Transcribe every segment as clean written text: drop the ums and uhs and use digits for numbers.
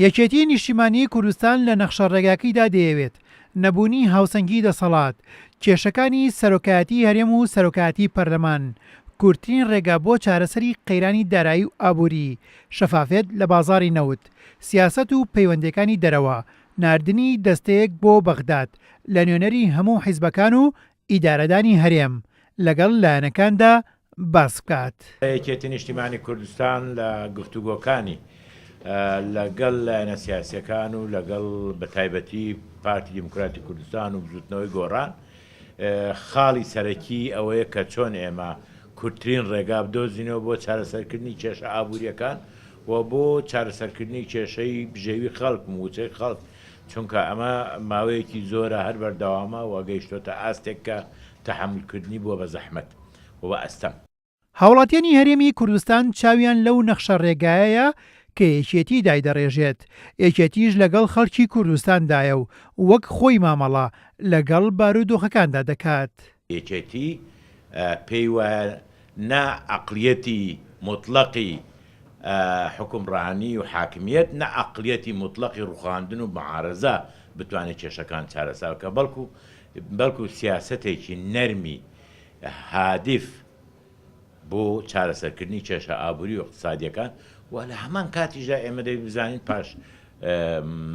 یەکێتی نیشتیمانی کوردستان لە نەخشەڕێگاکەیدا دەیەوێت نەبوونی هاوسەنگی دەسەڵات، کێشەکانی سەرۆکایەتی هەرێم و سەرۆکایەتی پەرلەمان، کورتترین ڕێگا بۆ چارەسەری قەیرانی دارایی و ئابووری، شەفافێت لە بازاڕی نەوت، سیاسەت و پەیوەندیەکانی دەرەوە، ناردنی دەستەیەک بۆ بەغداد لە نوێنەری هەموو حیزبەکان و ئیدارەدانی هەرێم لەگەڵ لایەنەکاندا باس بکات. یەکێتی نیشتیمانی کوردستان لە گفتوگۆکانی لەگەڵ لایەنە سیاسیەکان و لەگەڵ بەتایبەتی پارتی دیموکراتی کوردستان و بزوتنەوەی گۆڕان خاڵی سەرەکی ئەوەیە کە چۆن ئێمە کورتترین ڕێگا بدۆزینەوە بۆ چارەسەرکردنی کێشە ئابوووریەکان و بۆ چارەسەرکردنی کێشەی بژێوی خەڵک و موچەی خەڵک، چونکە ئەمە ماوەیەکی زۆرە هەر بەردەوامە و گەیشتۆتە ئاستێک کە تەحملکردنی بووە بە زەحمەت و بە ئەستەم. هاوڵاتیانی هەرێمی کوردستان چاویان لەو نەخشە ڕێگایەیە کە یەکێتی دایدەڕێژێت، یەکێتیش لەگەڵ خەڵکی کوردستاندایە و وەک خۆی مامەڵە لەگەڵ بارودۆخەکاندا دەکات. یەکێتی پێی وایە نا عەقڵیەتی مطلقی حکومڕانی و حاکمیەت، نا عەقڵیەتی مطلقی ڕوخاندن و معارەزە بتوانێت کێشەکان چارەسەرکە، بەڵکو سیاسەتێکی نەرمی هادف بۆ چارەسەرکردنی کێشە ئابووری و اقتصادیەکان و لە هەمان کاتیشدا ئێمە دەبزانین پاش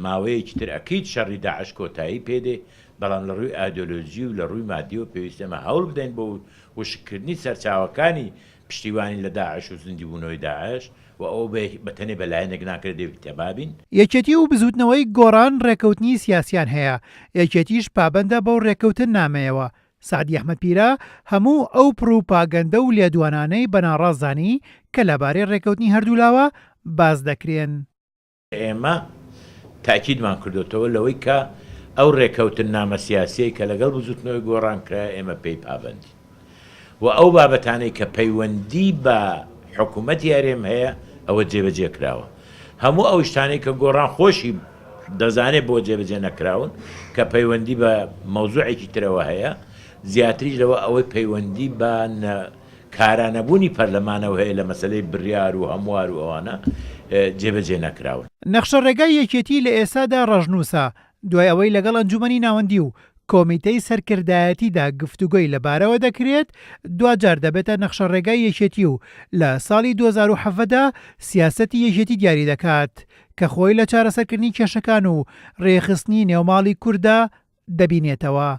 ماوەیەکی تر ئەکەیت شەڕی داعش کۆتایی پێدێ، بەڵام لە ڕووی ئایدۆلۆژی و لە ڕووی مادی و پێویستەمە هەوڵ بدەین بۆ وشکردنی سەرچاوەکانی پشتیوانی لە داعش و زیندی بوونەوەی داعش و ئەو بەتەنێ بەلایەنێک ناکرێت دەبێت تێبابین. یەکێتی و بزوتنەوەی گۆڕان ڕێکەوتنی سیاسیان هەیە، یەکێتیش پابەندە بەو ڕێکەوتن نامەیەوە. سعدی ئەحمەدپیرە هەموو ئەو پروپاگەندە و لێدوانانەی بەناڕازانی کە لەبارەی ڕێکەوتنی هەردوولاوە باز دەکرێن. ئێمە تاکیدمان کردوتەوە لەوەی کە ئەو ڕێکەوتن نامە سیاسیی کە لەگەڵ بزوتنەوەی گۆڕانکرا ئێمە پێی پابەندی و ئەو بابەتانەی کە پەیوەندی بە حکوومەتی هەرێم هەیە ئەوە جێبەجێ کراوە. هەموو ئەو شتانەی کە گۆڕان خۆشی دەزانێت بۆ جێبەجێ نەکراون کە پەیوەندی بە مەوزوعێکی ترەوە هەیە، زیاتریش لەوە ئەوەی پەیوەندی بە کارانەبوونی پەرلەمانەوە هەیە لە مەسەلەی بڕیار و هەموار و ئەوانە جێبەجێ نەکراون. نەخشە ڕێگای یەکێتی لە ئێستادا ڕەژنووسە دوای ئەوەی لەگەڵ ئەنجومەنی ناوەندی و کۆمیتەی سەرکردایەتیدا گفتوگۆی لەبارەوە دەکرێت، دوجار دەبێتە نەخشە ڕێگای یەکێتی و لە ساڵی 2017دا سیاسەتی یەکێتی دیاری دەکات کە خۆی لە چارەسەرکردنی کێشەکان و ڕێخستنی نێوماڵی کووردا دەبینێتەوە.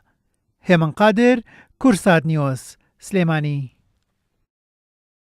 هێمن قادر، کورسات نیوز، سلێمانی.